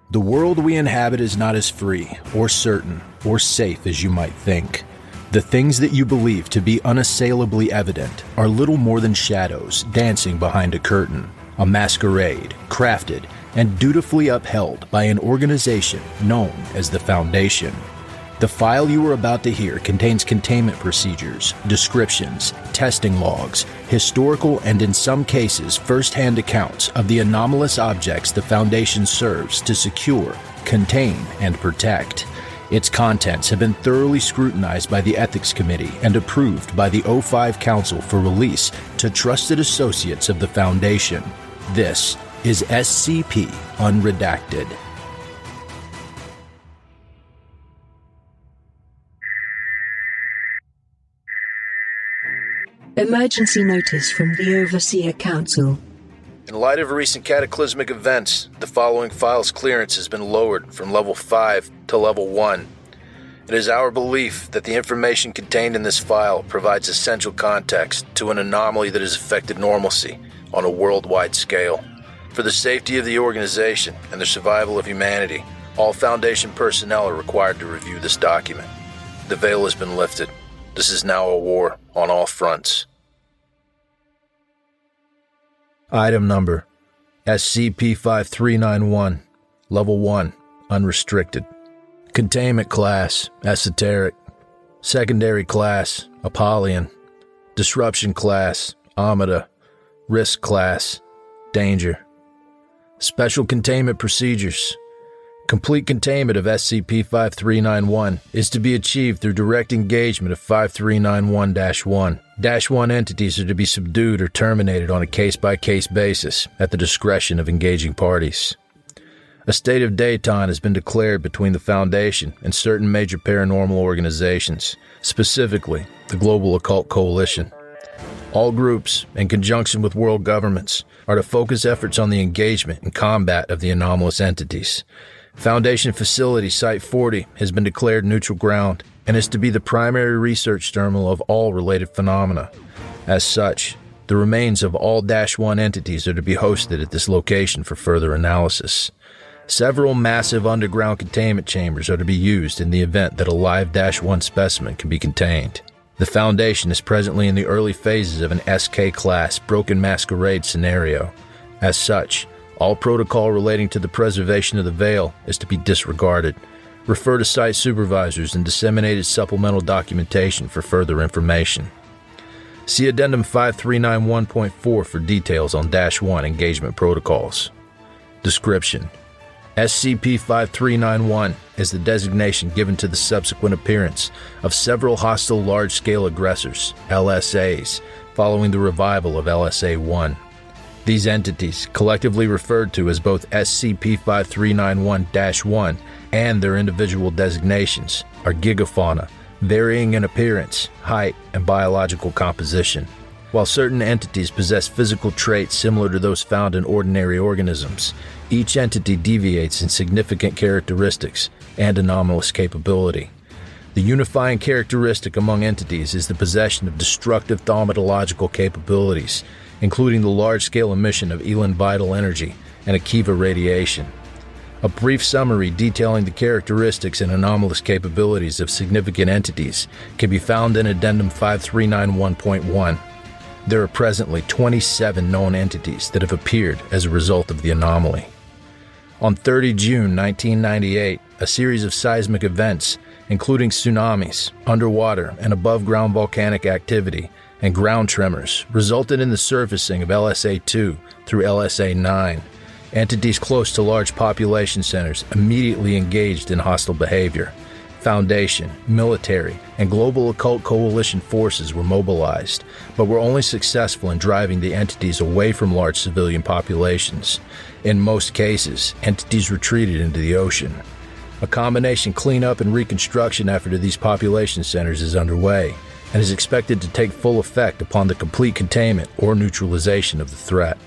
The world we inhabit is not as free, or certain, or safe as you might think. The things that you believe to be unassailably evident are little more than shadows dancing behind a curtain, a masquerade crafted and dutifully upheld by an organization known as the Foundation. The file you are about to hear contains containment procedures, descriptions, testing logs, historical and in some cases first-hand accounts of the anomalous objects the Foundation serves to secure, contain, and protect. Its contents have been thoroughly scrutinized by the Ethics Committee and approved by the O5 Council for release to trusted associates of the Foundation. This is SCP Unredacted. Emergency notice from the Overseer Council. In light of recent cataclysmic events, the following file's clearance has been lowered from Level 5 to Level 1. It is our belief that the information contained in this file provides essential context to an anomaly that has affected normalcy on a worldwide scale. For the safety of the organization and the survival of humanity, all Foundation personnel are required to review this document. The veil has been lifted. This is now a war on all fronts. Item number SCP-5391, Level 1, Unrestricted. Containment Class, Esoteric. Secondary Class, Apollyon. Disruption Class, Amida. Risk Class, Danger. Special Containment Procedures. Complete containment of SCP-5391 is to be achieved through direct engagement of 5391-1. -1 entities are to be subdued or terminated on a case-by-case basis at the discretion of engaging parties. A state of détente has been declared between the Foundation and certain major paranormal organizations, specifically the Global Occult Coalition. All groups, in conjunction with world governments, are to focus efforts on the engagement and combat of the anomalous entities. Foundation Facility Site-40 has been declared neutral ground and is to be the primary research terminal of all related phenomena. As such, the remains of all -1 entities are to be hosted at this location for further analysis. Several massive underground containment chambers are to be used in the event that a live -1 specimen can be contained. The Foundation is presently in the early phases of an SK-class Broken Masquerade scenario. As such, all protocol relating to the preservation of the veil is to be disregarded. Refer to site supervisors and disseminated supplemental documentation for further information. See Addendum 5391.4 for details on -1 engagement protocols. Description: SCP-5391 is the designation given to the subsequent appearance of several hostile large-scale aggressors, LSAs, following the revival of LSA-1. These entities, collectively referred to as both SCP-5391-1 and their individual designations, are gigafauna, varying in appearance, height, and biological composition. While certain entities possess physical traits similar to those found in ordinary organisms, each entity deviates in significant characteristics and anomalous capability. The unifying characteristic among entities is the possession of destructive thaumatological capabilities, including the large-scale emission of Elan vital energy and Akiva radiation. A brief summary detailing the characteristics and anomalous capabilities of significant entities can be found in Addendum 5391.1. There are presently 27 known entities that have appeared as a result of the anomaly. On 30 June 1998, a series of seismic events, including tsunamis, underwater and above-ground volcanic activity, and ground tremors, resulted in the surfacing of LSA-2 through LSA-9. Entities close to large population centers immediately engaged in hostile behavior. Foundation, military, and Global Occult Coalition forces were mobilized, but were only successful in driving the entities away from large civilian populations. In most cases, entities retreated into the ocean. A combination cleanup and reconstruction effort of these population centers is underway, and is expected to take full effect upon the complete containment or neutralization of the threat.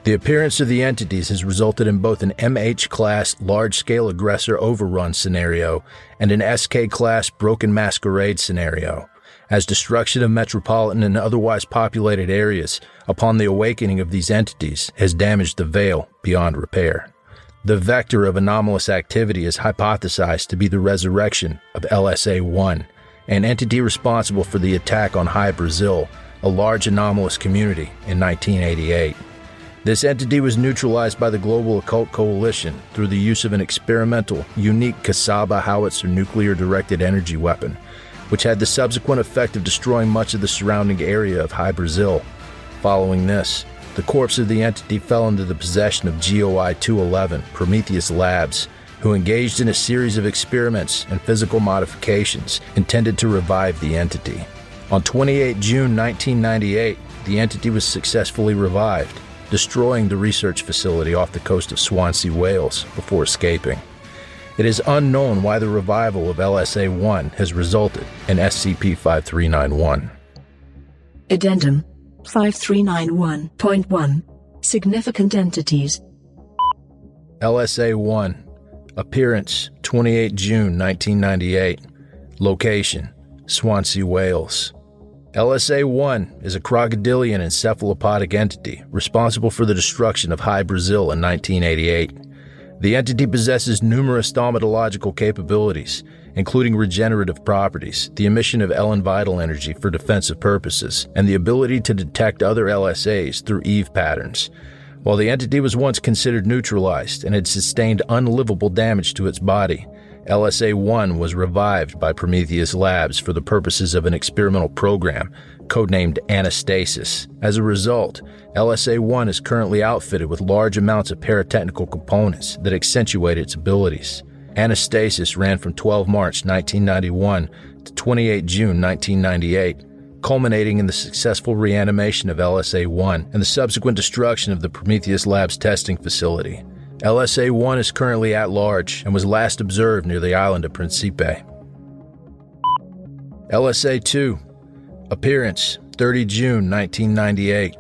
The appearance of the entities has resulted in both an MH-class large-scale aggressor overrun scenario and an SK-class Broken Masquerade scenario, as destruction of metropolitan and otherwise populated areas upon the awakening of these entities has damaged the veil beyond repair. The vector of anomalous activity is hypothesized to be the resurrection of LSA-1, an entity responsible for the attack on High Brazil, a large anomalous community, in 1988. This entity was neutralized by the Global Occult Coalition through the use of an experimental, unique Kasaba howitzer nuclear-directed energy weapon, which had the subsequent effect of destroying much of the surrounding area of High Brazil. Following this, the corpse of the entity fell into the possession of GOI-211, Prometheus Labs, who engaged in a series of experiments and physical modifications intended to revive the entity. On 28 June 1998, the entity was successfully revived, destroying the research facility off the coast of Swansea, Wales, before escaping. It is unknown why the revival of LSA-1 has resulted in SCP-5391. Addendum 5391.1 Significant Entities. LSA-1. Appearance 28 June 1998. Location Swansea, Wales. LSA-1 is a crocodilian encephalopodic entity responsible for the destruction of High Brazil in 1988. The entity possesses numerous stomatological capabilities, including regenerative properties, the emission of Ellen vital energy for defensive purposes, and the ability to detect other LSAs through Eve patterns. While the entity was once considered neutralized and had sustained unlivable damage to its body, LSA-1 was revived by Prometheus Labs for the purposes of an experimental program, codenamed ANASTASIS. As a result, LSA-1 is currently outfitted with large amounts of paratechnical components that accentuate its abilities. ANASTASIS ran from 12 March 1991 to 28 June 1998, culminating in the successful reanimation of LSA-1 and the subsequent destruction of the Prometheus Labs testing facility. LSA-1 is currently at large and was last observed near the island of Principe. LSA-2. Appearance 30 June 1998.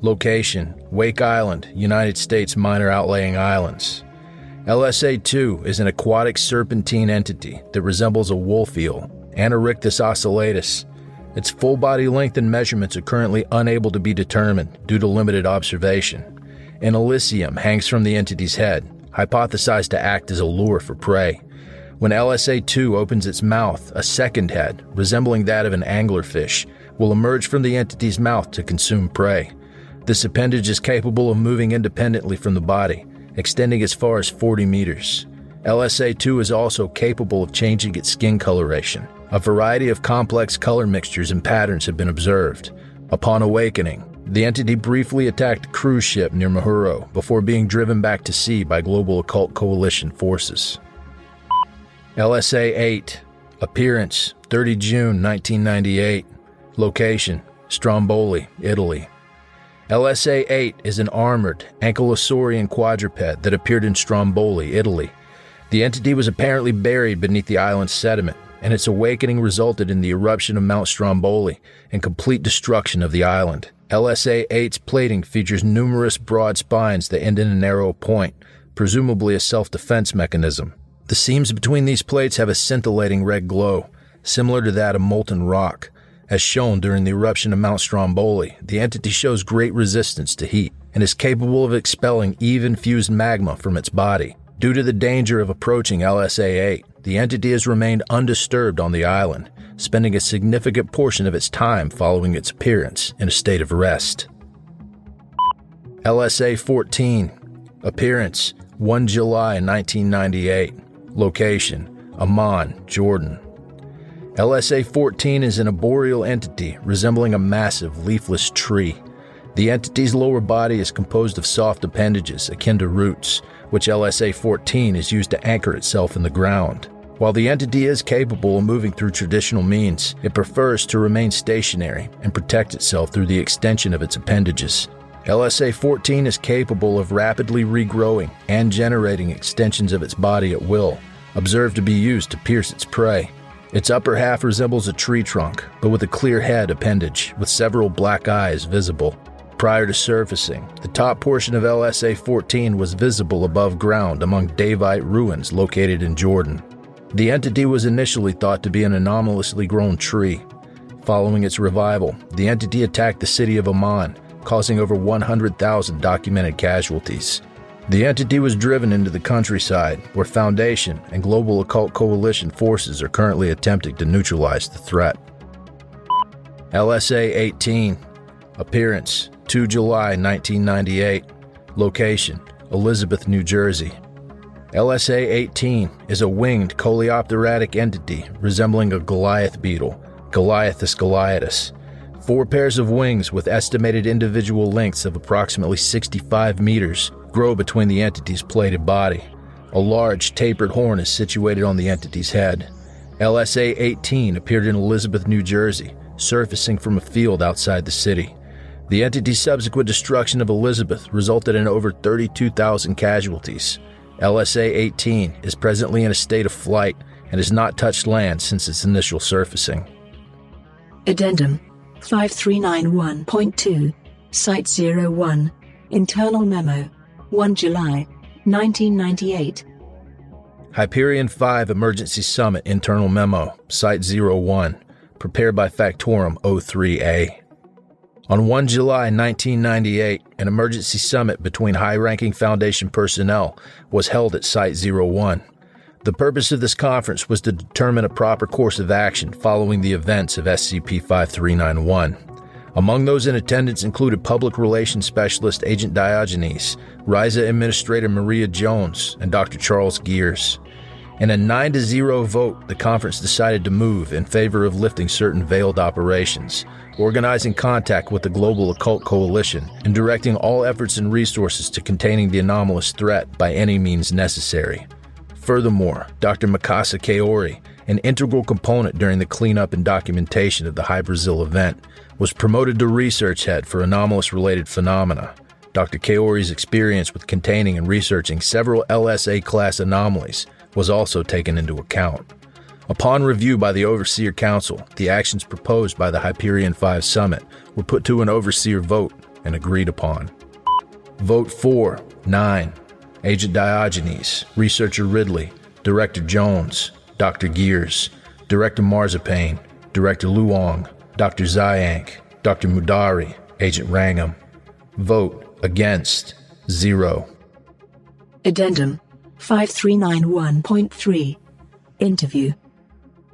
Location Wake Island, United States Minor Outlying Islands. LSA-2 is an aquatic serpentine entity that resembles a wolf eel, Anorictus ocellatus. Its full body length and measurements are currently unable to be determined due to limited observation. An elysium hangs from the entity's head, hypothesized to act as a lure for prey. When LSA-2 opens its mouth, a second head, resembling that of an anglerfish, will emerge from the entity's mouth to consume prey. This appendage is capable of moving independently from the body, extending as far as 40 meters. LSA-2 is also capable of changing its skin coloration. A variety of complex color mixtures and patterns have been observed. Upon awakening, the entity briefly attacked a cruise ship near Mahuro before being driven back to sea by Global Occult Coalition forces. LSA-8. Appearance 30 June 1998. Location Stromboli, Italy. LSA-8 is an armored, ankylosaurian quadruped that appeared in Stromboli, Italy. The entity was apparently buried beneath the island's sediment, and its awakening resulted in the eruption of Mount Stromboli and complete destruction of the island. LSA-8's plating features numerous broad spines that end in a narrow point, presumably a self-defense mechanism. The seams between these plates have a scintillating red glow, similar to that of molten rock. As shown during the eruption of Mount Stromboli, the entity shows great resistance to heat and is capable of expelling Eve-infused magma from its body. Due to the danger of approaching LSA-8, the entity has remained undisturbed on the island, spending a significant portion of its time following its appearance in a state of rest. LSA-14. Appearance 1 July 1998. Location Amman, Jordan. LSA-14 is an arboreal entity resembling a massive leafless tree. The entity's lower body is composed of soft appendages akin to roots, which LSA-14 is used to anchor itself in the ground. While the entity is capable of moving through traditional means, it prefers to remain stationary and protect itself through the extension of its appendages. LSA-14 is capable of rapidly regrowing and generating extensions of its body at will, observed to be used to pierce its prey. Its upper half resembles a tree trunk, but with a clear head appendage with several black eyes visible. Prior to surfacing, the top portion of LSA-14 was visible above ground among Davite ruins located in Jordan. The entity was initially thought to be an anomalously grown tree. Following its revival, the entity attacked the city of Amman, causing over 100,000 documented casualties. The entity was driven into the countryside, where Foundation and Global Occult Coalition forces are currently attempting to neutralize the threat. LSA-18. Appearance: 2 July 1998. Location: Elizabeth, New Jersey. LSA-18 is a winged coleopteratic entity resembling a Goliath beetle, Goliathus goliatus. 4 pairs of wings with estimated individual lengths of approximately 65 meters grow between the entity's plated body. A large, tapered horn is situated on the entity's head. LSA-18 appeared in Elizabeth, New Jersey, surfacing from a field outside the city. The entity's subsequent destruction of Elizabeth resulted in over 32,000 casualties. LSA-18 is presently in a state of flight and has not touched land since its initial surfacing. Addendum 5391.2 Site-01 Internal Memo 1 July 1998. Hyperion 5 Emergency Summit Internal Memo Site-01 prepared by Factorum 03A. On 1 July 1998, an emergency summit between high-ranking Foundation personnel was held at Site-01. The purpose of this conference was to determine a proper course of action following the events of SCP-5391. Among those in attendance included Public Relations Specialist Agent Diogenes, RISA Administrator Maria Jones, and Dr. Charles Gears. In a 9-0 vote, the conference decided to move in favor of lifting certain veiled operations, organizing contact with the Global Occult Coalition, and directing all efforts and resources to containing the anomalous threat by any means necessary. Furthermore, Dr. Mikasa Kaori, an integral component during the cleanup and documentation of the High Brazil event, was promoted to research head for anomalous-related phenomena. Dr. Kaori's experience with containing and researching several LSA-class anomalies was also taken into account. Upon review by the Overseer Council, the actions proposed by the Hyperion 5 Summit were put to an Overseer vote and agreed upon. Vote 4, 9. Agent Diogenes, Researcher Ridley, Director Jones, Dr. Gears, Director Marzipan, Director Luong, Dr. Zyank, Dr. Mudari, Agent Rangham. Vote against 0. Addendum 5391.3 Interview.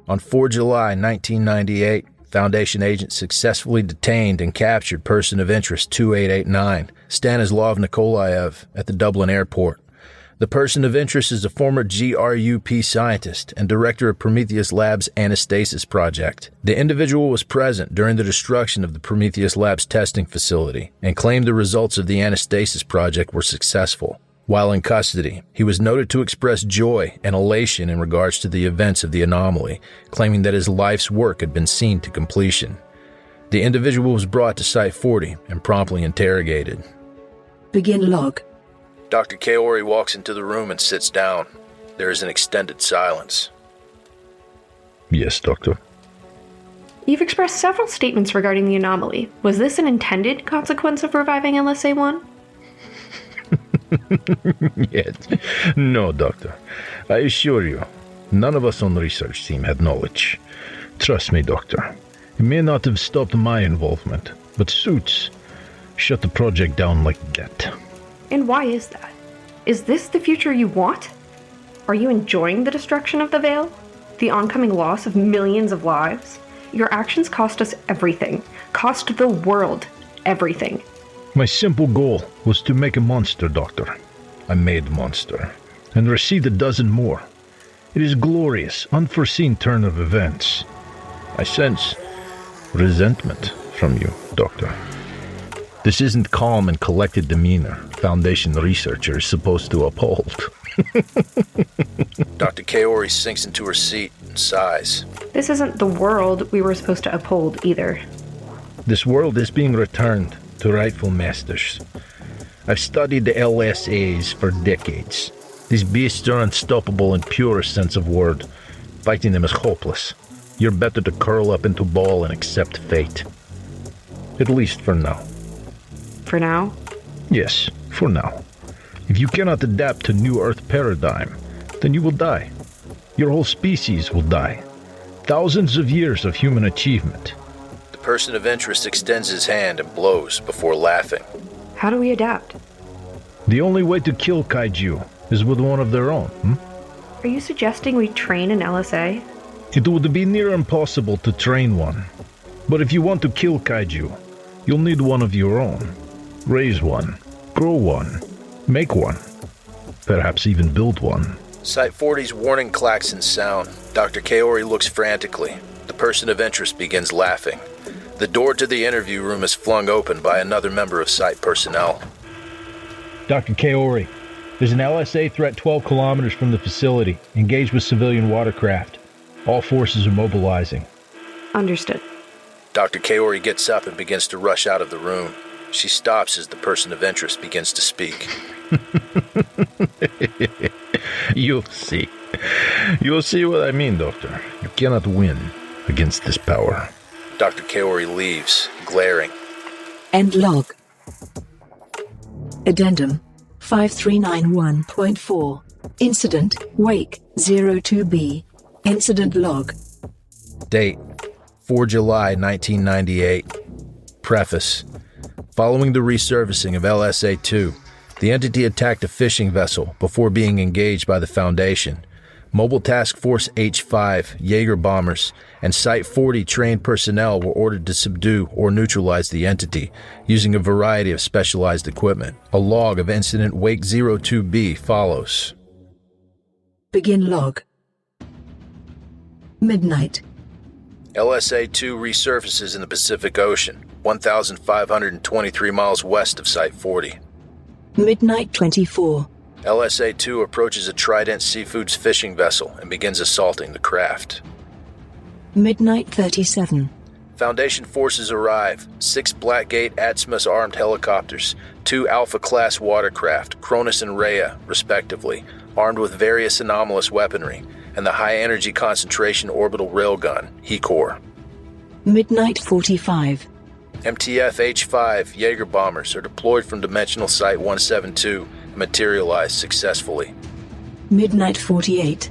On 4 July 1998, Foundation agents successfully detained and captured person of interest 2889, Stanislav Nikolaev, at the Dublin airport. The person of interest is a former GRUP scientist and director of Prometheus Labs' ANASTASIS project. The individual was present during the destruction of the Prometheus Labs testing facility and claimed the results of the ANASTASIS project were successful. While in custody, he was noted to express joy and elation in regards to the events of the anomaly, claiming that his life's work had been seen to completion. The individual was brought to Site-40 and promptly interrogated. Begin log. Dr. Kaori walks into the room and sits down. There is an extended silence. Yes, Doctor. You've expressed several statements regarding the anomaly. Was this an intended consequence of reviving LSA-1? Yes. No, Doctor. I assure you, none of us on the research team had knowledge. Trust me, Doctor. It may not have stopped my involvement, but Suits shut the project down like that. And why is that? Is this the future you want? Are you enjoying the destruction of the Veil? The oncoming loss of millions of lives? Your actions cost us everything. Cost the world everything. My simple goal was to make a monster, Doctor. I made a monster, and received a dozen more. It is a glorious, unforeseen turn of events. I sense resentment from you, Doctor. This isn't calm and collected demeanor Foundation researcher is supposed to uphold. Dr. Kaori sinks into her seat and sighs. This isn't the world we were supposed to uphold either. This world is being returned to rightful masters. I've studied the LSAs for decades. These beasts are unstoppable in purest sense of word. Fighting them is hopeless. You're better to curl up into a ball and accept fate. At least for now. For now? Yes, for now. If you cannot adapt to New Earth paradigm, then you will die. Your whole species will die. Thousands of years of human achievement. The person of interest extends his hand and blows before laughing. How do we adapt? The only way to kill kaiju is with one of their own, Are you suggesting we train an LSA? It would be near impossible to train one. But if you want to kill kaiju, you'll need one of your own. Raise one, grow one, make one. Perhaps even build one. Site-40's warning klaxons sound. Dr. Kaori looks frantically. The person of interest begins laughing. The door to the interview room is flung open by another member of Site personnel. Dr. Kaori, there's an LSA threat 12 kilometers from the facility, engaged with civilian watercraft. All forces are mobilizing. Understood. Dr. Kaori gets up and begins to rush out of the room. She stops as the person of interest begins to speak. You'll see. You'll see what I mean, Doctor. You cannot win against this power. Dr. Kaori leaves, glaring. End log. Addendum 5391.4. Incident Wake 02B. Incident log. Date 4 July 1998. Preface. Following the resurfacing of LSA-2, the entity attacked a fishing vessel before being engaged by the Foundation. Mobile Task Force H-5, Jaeger bombers, and Site-40 trained personnel were ordered to subdue or neutralize the entity, using a variety of specialized equipment. A log of Incident Wake 02B follows. Begin log. Midnight. LSA-2 resurfaces in the Pacific Ocean, 1,523 miles west of Site-40. Midnight 24. LSA-2 approaches a Trident Seafoods fishing vessel and begins assaulting the craft. Midnight 37. Foundation forces arrive, 6 Blackgate Atmos armed helicopters, 2 Alpha-class watercraft, Cronus and Rhea, respectively, armed with various anomalous weaponry, and the high-energy concentration orbital railgun, HECOR. Midnight 45. MTF H-5 Jaeger bombers are deployed from Dimensional Site 172 and materialize successfully. Midnight 48.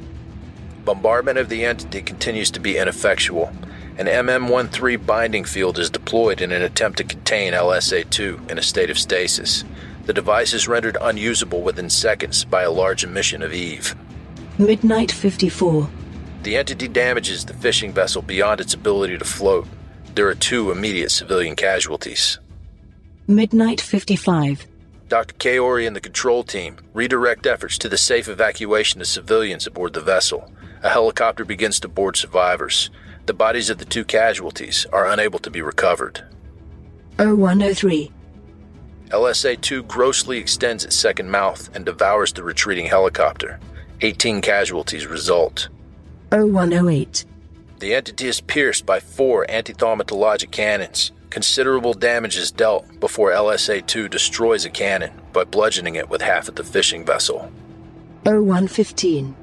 Bombardment of the entity continues to be ineffectual. An MM-13 binding field is deployed in an attempt to contain LSA-2 in a state of stasis. The device is rendered unusable within seconds by a large emission of Eve. Midnight 54. The entity damages the fishing vessel beyond its ability to float. There are 2 immediate civilian casualties. Midnight 55. Dr. Kaori and the control team redirect efforts to the safe evacuation of civilians aboard the vessel. A helicopter begins to board survivors. The bodies of the 2 casualties are unable to be recovered. 0103. LSA-2 grossly extends its second mouth and devours the retreating helicopter. 18 casualties result. 0108. The entity is pierced by 4 anti-thaumatologic cannons. Considerable damage is dealt before LSA-2 destroys a cannon by bludgeoning it with half of the fishing vessel. 0115.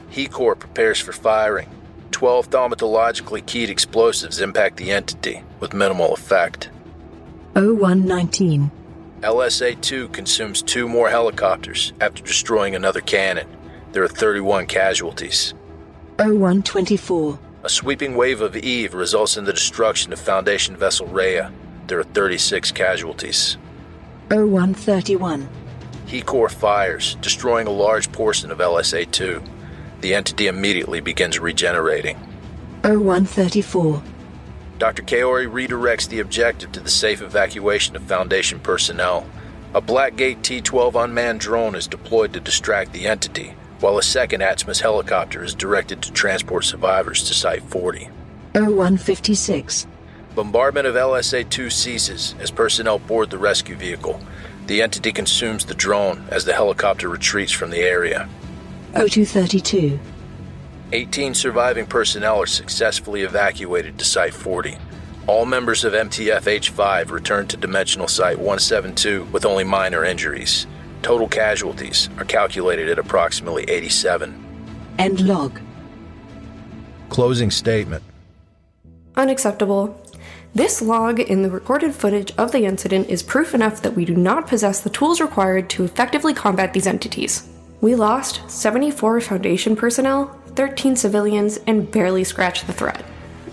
HECOR prepares for firing. 12 thaumatologically keyed explosives impact the entity with minimal effect. 0119. LSA-2 consumes 2 more helicopters after destroying another cannon. There are 31 casualties. 0124. A sweeping wave of Eve results in the destruction of Foundation vessel Rhea. There are 36 casualties. 0131. HECOR fires, destroying a large portion of LSA-2. The entity immediately begins regenerating. 0134. Dr. Kaori redirects the objective to the safe evacuation of Foundation personnel. A Blackgate T-12 unmanned drone is deployed to distract the entity, while a second Atmos helicopter is directed to transport survivors to Site-40. 0156. Bombardment of LSA-2 ceases as personnel board the rescue vehicle. The entity consumes the drone as the helicopter retreats from the area. 0232. 18 surviving personnel are successfully evacuated to Site-40. All members of MTF H-5 return to Dimensional Site 172 with only minor injuries. Total casualties are calculated at approximately 87. End log. Closing statement. Unacceptable. This log in the recorded footage of the incident is proof enough that we do not possess the tools required to effectively combat these entities. We lost 74 Foundation personnel, 13 civilians, and barely scratched the threat.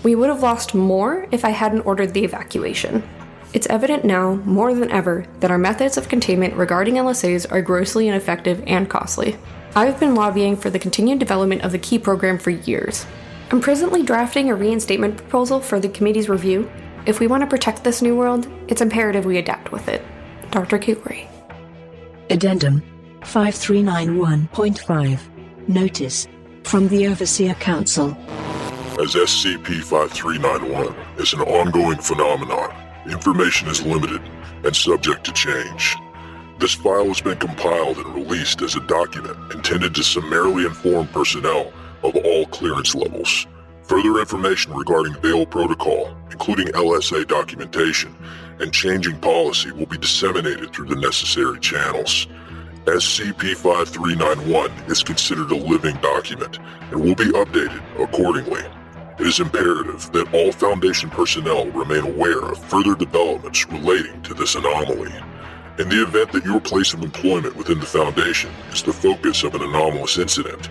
We would have lost more if I hadn't ordered the evacuation. It's evident now, more than ever, that our methods of containment regarding LSAs are grossly ineffective and costly. I've been lobbying for the continued development of the Key program for years. I'm presently drafting a reinstatement proposal for the committee's review. If we want to protect this new world, it's imperative we adapt with it. Dr. Kaori. Addendum 5391.5. Notice from the Overseer Council. As SCP-5391 is an ongoing phenomenon, information is limited and subject to change. This file has been compiled and released as a document intended to summarily inform personnel of all clearance levels. Further information regarding Veil Protocol, including LSA documentation and changing policy, will be disseminated through the necessary channels. SCP-5391 is considered a living document and will be updated accordingly. It is imperative that all Foundation personnel remain aware of further developments relating to this anomaly. In the event that your place of employment within the Foundation is the focus of an anomalous incident,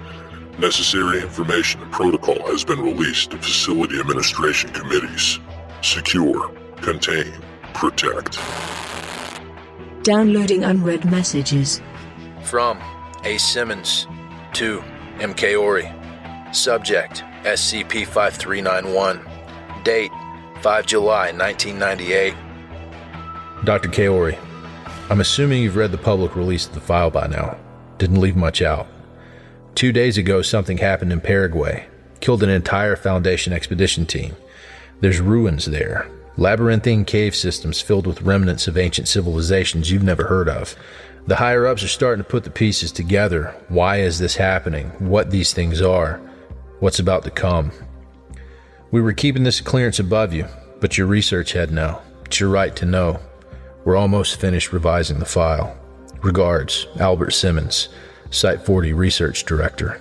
necessary information and protocol has been released to Facility Administration Committees. Secure, contain, protect. Downloading unread messages. From A. Simmons to M. Kaori. Subject SCP-5391. Date 5 July 1998. Dr. Kaori, I'm assuming you've read the public release of the file by now. Didn't leave much out. 2 days ago, something happened in Paraguay. Killed an entire Foundation expedition team. There's ruins there. Labyrinthine cave systems filled with remnants of ancient civilizations you've never heard of. The higher-ups are starting to put the pieces together. Why is this happening? What these things are? What's about to come? We were keeping this clearance above you, but your research head now. It's your right to know. We're almost finished revising the file. Regards, Albert Simmons, Site 40 Research Director.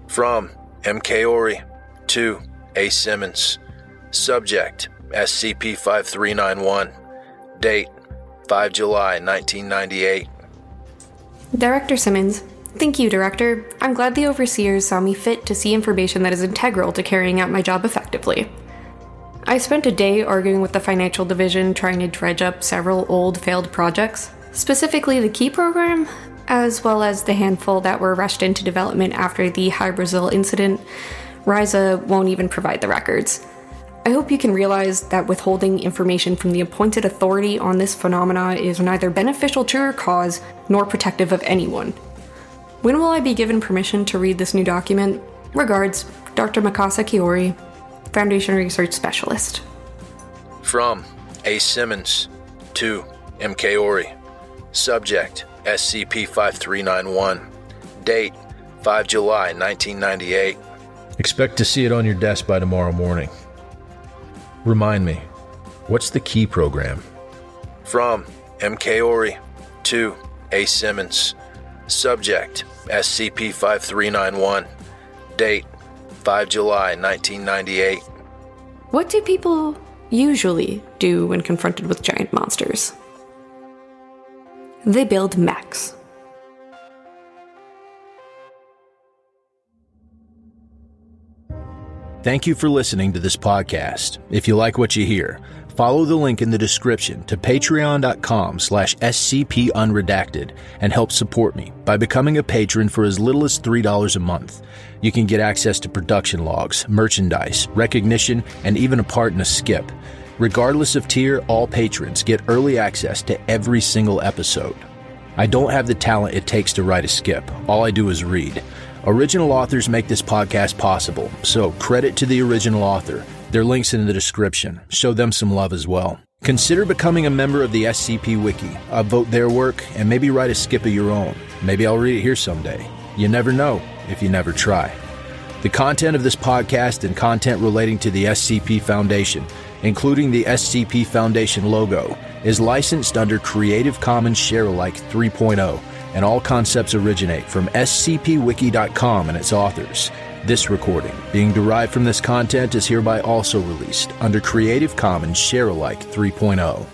From M. Kaori to A. Simmons. Subject SCP-5391. Date 5 July 1998. Director Simmons. Thank you, Director. I'm glad the Overseers saw me fit to see information that is integral to carrying out my job effectively. I spent a day arguing with the Financial Division trying to dredge up several old failed projects, specifically the Key program, as well as the handful that were rushed into development after the High Brazil incident. Ryza won't even provide the records. I hope you can realize that withholding information from the appointed authority on this phenomena is neither beneficial to your cause nor protective of anyone. When will I be given permission to read this new document? Regards, Dr. Mikasa Kaori, Foundation Research Specialist. From A. Simmons to M. Kaori. Subject SCP-5391. Date 5 July 1998. Expect to see it on your desk by tomorrow morning. Remind me, what's the Key program? From M. Kaori to A. Simmons. Subject SCP-5391. Date 5 July 1998. What do people usually do when confronted with giant monsters? They build mechs. Thank you for listening to this podcast. If you like what you hear, follow the link in the description to patreon.com/scpunredacted and help support me by becoming a patron for as little as $3 a month. You can get access to production logs, merchandise, recognition, and even a part in a skip. Regardless of tier, all patrons get early access to every single episode. I don't have the talent it takes to write a skip. All I do is read. Original authors make this podcast possible, so credit to the original author. Their link's in the description. Show them some love as well. Consider becoming a member of the SCP Wiki. Upvote their work and maybe write a skip of your own. Maybe I'll read it here someday. You never know if you never try. The content of this podcast and content relating to the SCP Foundation, including the SCP Foundation logo, is licensed under Creative Commons Sharealike 3.0, and all concepts originate from scpwiki.com and its authors. This recording, being derived from this content, is hereby also released under Creative Commons Sharealike 3.0.